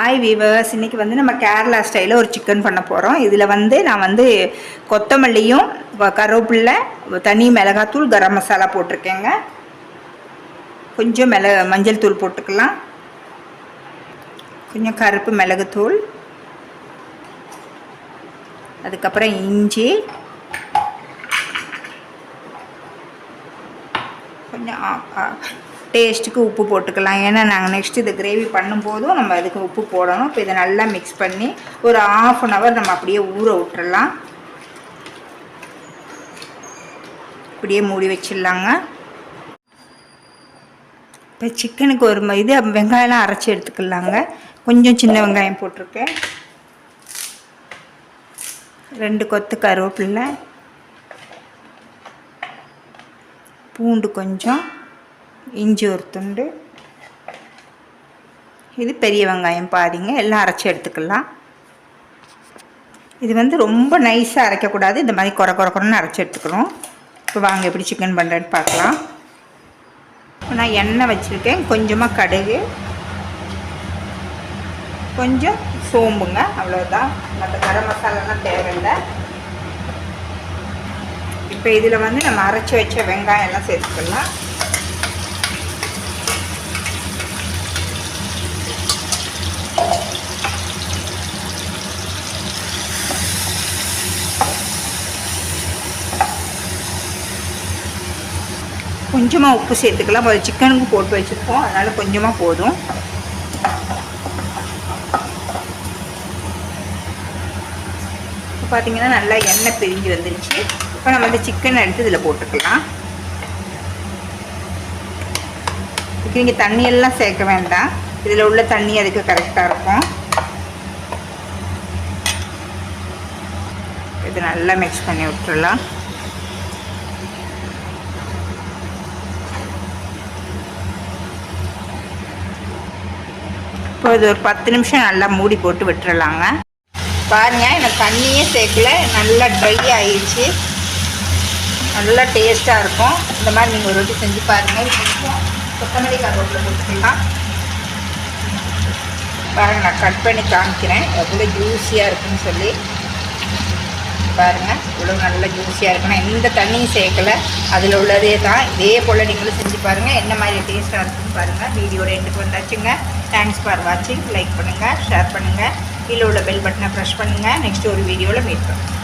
Hi viewers, இன்றைக்கி வந்து நம்ம கேரளா ஸ்டைலில் ஒரு சிக்கன் பண்ண போகிறோம். இதில் வந்து நான் வந்து கொத்தமல்லியும் கருவேப்பிலை, தனி மிளகாத்தூள், கரம் மசாலா போட்டிருக்கேங்க. கொஞ்சம் மஞ்சள் தூள் போட்டுக்கலாம், கொஞ்சம் கருப்பு மிளகுத்தூள், அதுக்கப்புறம் இஞ்சி, கொஞ்சம் டேஸ்ட்டுக்கு உப்பு போட்டுக்கலாம். ஏன்னா நாங்கள் நெக்ஸ்ட் இது கிரேவி பண்ணும்போதும் நம்ம அதுக்கு உப்பு போடணும். இப்போ இதை நல்லா மிக்ஸ் பண்ணி ஒரு 1/2 hour நம்ம அப்படியே ஊற விட்டுறலாம். அப்படியே மூடி வச்சிடலாங்க. இப்போ சிக்கனுக்கு ஒரு இது வெங்காயம்லாம் அரைச்சி எடுத்துக்கலாங்க. கொஞ்சம் சின்ன வெங்காயம் போட்டிருக்கேன், 2 கொத்து கருவேப்பிலை, பூண்டு கொஞ்சம், இஞ்சி ஒரு துண்டு, இது பெரிய வெங்காயம் பாதிங்க. எல்லாம் அரைச்சி எடுத்துக்கலாம். இது வந்து ரொம்ப நைஸாக அரைக்கக்கூடாது, இந்த மாதிரி குறைன்னு அரைச்சி எடுத்துக்கணும். இப்போ வாங்க எப்படி சிக்கன் பண்ணுறேன்னு பார்க்கலாம். இப்போ நான் எண்ணெய் வச்சுருக்கேன், கொஞ்சமாக கடுகு, கொஞ்சம் சோம்புங்க, அவ்வளோதான். மற்ற கரம் மசாலாலாம் தேவையில்லை. இப்போ இதில் வந்து நம்ம அரைச்சி வச்ச வெங்காயம் எல்லாம் சேர்த்துக்கலாம். கொஞ்சமாக உப்பு சேர்த்துக்கலாம். ஒரு சிக்கனுக்கு போட்டு வச்சுருக்கோம், அதனால் கொஞ்சமாக போதும். இப்போ பார்த்திங்கன்னா நல்லா எண்ணெய் பிரிஞ்சு வந்துருச்சு. இப்போ நம்ம வந்து சிக்கன் எடுத்து இதில் போட்டுக்கலாம். இப்போ நீங்கள் தண்ணியெல்லாம் சேர்க்க வேண்டாம், இதில் உள்ள தண்ணி அதுக்கு கரெக்டாக இருக்கும். இது நல்லா மிக்ஸ் பண்ணி விட்டுறலாம். இப்போ இது ஒரு 10 நிமிஷம் நல்லா மூடி போட்டு விட்டுறலாங்க. பாருங்கள், எனக்கு தண்ணியே சேர்க்கல, நல்லா ட்ரை ஆகிடுச்சு. நல்லா டேஸ்ட்டாக இருக்கும். இந்த மாதிரி நீங்கள் ஒரு வாட்டி செஞ்சு பாருங்கள். கொஞ்சம் கொத்தமல்லி கருவேப்பிலை போட்டுக்கலாம். பாருங்கள், நான் கட் பண்ணி காமிக்கிறேன் எவ்வளோ ஜூஸியாக இருக்குன்னு சொல்லி. பாருங்கள், இவ்வளோ நல்லா ஜூஸியாக இருக்கணும். எந்த தண்ணியும் சேர்க்கலை, அதில் உள்ளதே தான். இதே போல் நீங்களும் செஞ்சு பாருங்கள், என்ன மாதிரி டேஸ்ட்டாக இருக்குன்னு பாருங்கள். வீடியோட எண்டுக்கு வந்தாச்சுங்க. தேங்க்ஸ் ஃபார் வாட்சிங். லைக் பண்ணுங்கள், ஷேர் பண்ணுங்கள், கீழே உள்ள பெல் பட்டனை ப்ரெஸ் பண்ணுங்கள். நெக்ஸ்ட் ஒரு வீடியோவில் மீட் பண்ணுங்கள்.